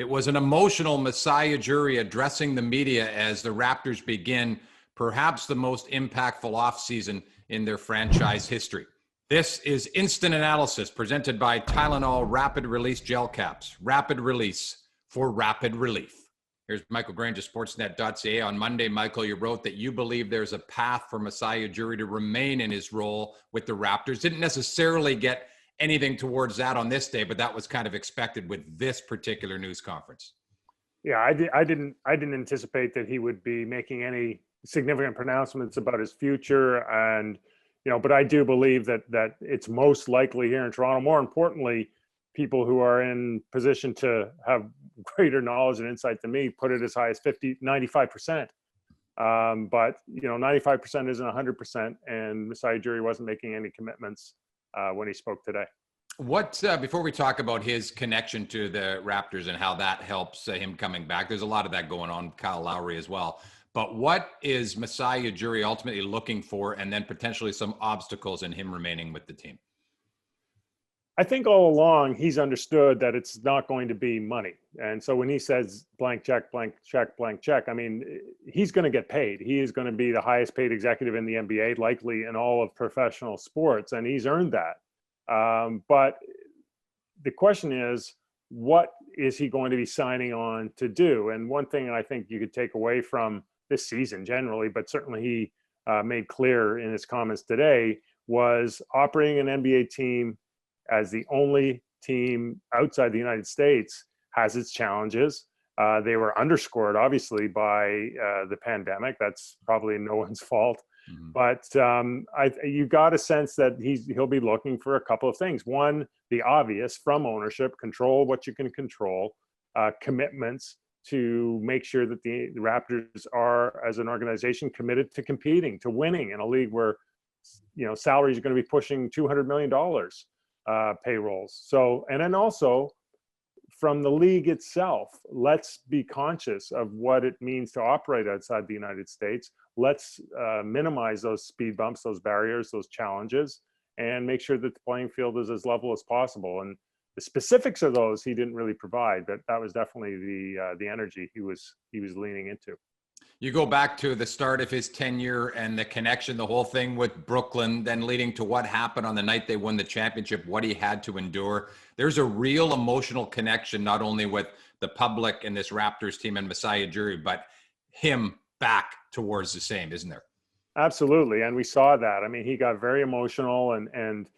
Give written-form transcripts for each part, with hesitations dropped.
It was an emotional Masai Ujiri addressing the media as the Raptors begin perhaps the most impactful offseason in their franchise history. This is Instant Analysis presented by Tylenol Rapid Release Gel Caps. Rapid release for rapid relief. Here's Michael Grange of Sportsnet.ca. On Monday, Michael, you wrote that you believe there's a path for Masai Ujiri to remain in his role with the Raptors. Didn't necessarily get anything towards that on this day, but that was kind of expected with this particular news conference. Yeah, I didn't anticipate that he would be making any significant pronouncements about his future, and but I do believe that it's most likely here in Toronto. More importantly, people who are in position to have greater knowledge and insight than me put it as high as 95%. But 95% isn't 100%, and Masai Ujiri wasn't making any commitments when he spoke today. What before we talk about his connection to the Raptors and how that helps him coming back, there's a lot of that going on with Kyle Lowry as well. But what is Masai Ujiri ultimately looking for, and then potentially some obstacles in him remaining with the team? I think all along he's understood that it's not going to be money. And so when he says blank check, blank check, blank check, I mean, he's going to get paid. He is going to be the highest paid executive in the NBA, likely in all of professional sports, and he's earned that. But the question is, what is he going to be signing on to do? And one thing I think you could take away from this season generally, but certainly he made clear in his comments today, was operating an NBA team as the only team outside the United States has its challenges. They were underscored, obviously, by the pandemic. That's probably no one's fault. Mm-hmm. But you got a sense that he'll be looking for a couple of things. One, the obvious from ownership: control what you can control, commitments to make sure that the Raptors are, as an organization, committed to competing, to winning in a league where salaries are going to be pushing $200 million payrolls. So, and then also from the league itself, let's be conscious of what it means to operate outside the United States. Let's minimize those speed bumps, those barriers, those challenges, and make sure that the playing field is as level as possible. And the specifics of those he didn't really provide, but that was definitely the energy he was leaning into. You go back to the start of his tenure and the connection, the whole thing with Brooklyn, then leading to what happened on the night they won the championship, what he had to endure. There's a real emotional connection, not only with the public and this Raptors team and Masai Ujiri, but him back towards the same, isn't there? Absolutely. And we saw that. I mean, he got very emotional, and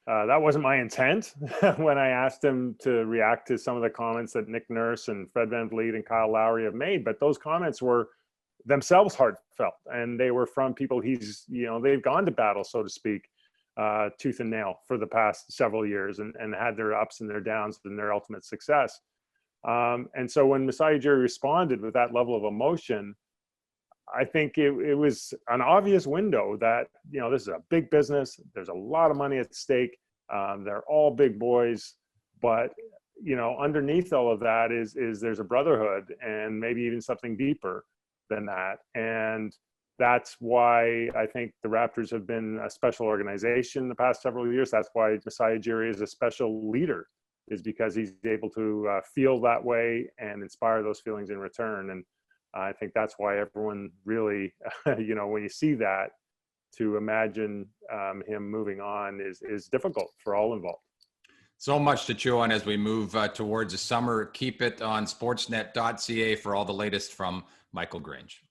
that wasn't my intent when I asked him to react to some of the comments that Nick Nurse and Fred VanVleet and Kyle Lowry have made. But those comments were themselves heartfelt, and they were from people they've gone to battle, so to speak, tooth and nail for the past several years, and had their ups and their downs and their ultimate success. And so when Masai Ujiri responded with that level of emotion, I think it was an obvious window that, this is a big business. There's a lot of money at stake. They're all big boys, but underneath all of that is there's a brotherhood, and maybe even something deeper than that. And that's why I think the Raptors have been a special organization the past several years. That's why Masai Ujiri is a special leader, is because he's able to feel that way and inspire those feelings in return. And I think that's why everyone really, when you see that, to imagine him moving on is difficult for all involved. So much to chew on as we move towards the summer. Keep it on sportsnet.ca for all the latest from Michael Grange.